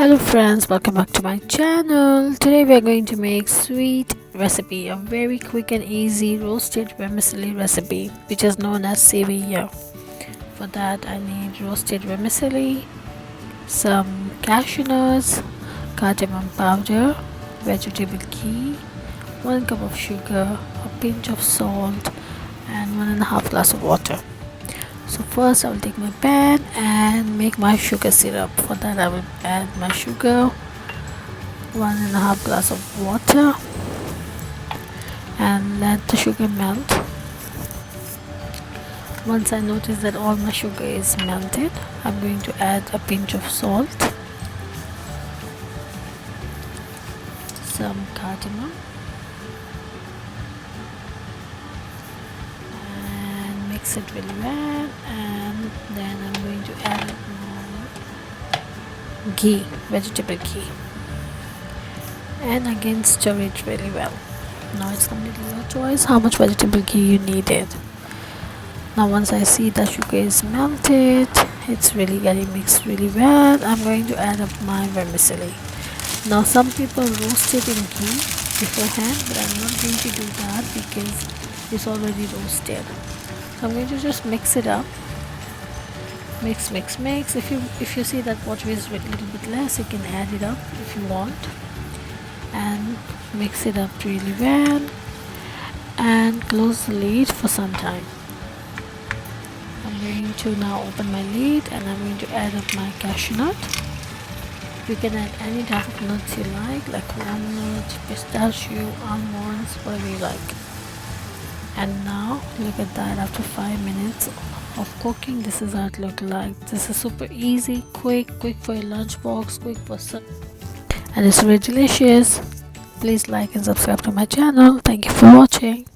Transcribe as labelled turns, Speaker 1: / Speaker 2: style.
Speaker 1: Hello friends, welcome back to my channel. Today we are going to make sweet recipe, a very quick and easy roasted vermicelli recipe which is known as sewaiyan. For that I need roasted vermicelli, some cashew nuts, cardamom powder, vegetable ghee, 1 cup of sugar, a pinch of salt and 1.5 glass of water. So first I will take my pan and make my sugar syrup. For that I will add my sugar, 1.5 glass of water, and let the sugar melt. Once I notice that all my sugar is melted, I'm going to add a pinch of salt, some cardamom, and mix it really well, and then I'm going to add my ghee, vegetable ghee, and again stir it really well. Now it's completely your choice how much vegetable ghee you needed. Now once I see the sugar is melted, it's really getting mixed really well, I'm going to add up my vermicelli. Now some people roast it in ghee beforehand, but I'm not going to do that because it's already roasted. So I'm going to just mix it up. Mix. If you see that water is a little bit less, you can add it up if you want, and mix it up really well and close the lid for some time. I'm going to now open my lid and I'm going to add up my cashew nut. You can add any type of nuts you like walnut, pistachio, almonds, whatever you like. And now look at that, after 5 minutes of cooking, this is how it look like. This is super easy, quick for your lunchbox, quick for supper, and it's very delicious. Please like and subscribe to my channel. Thank you for watching.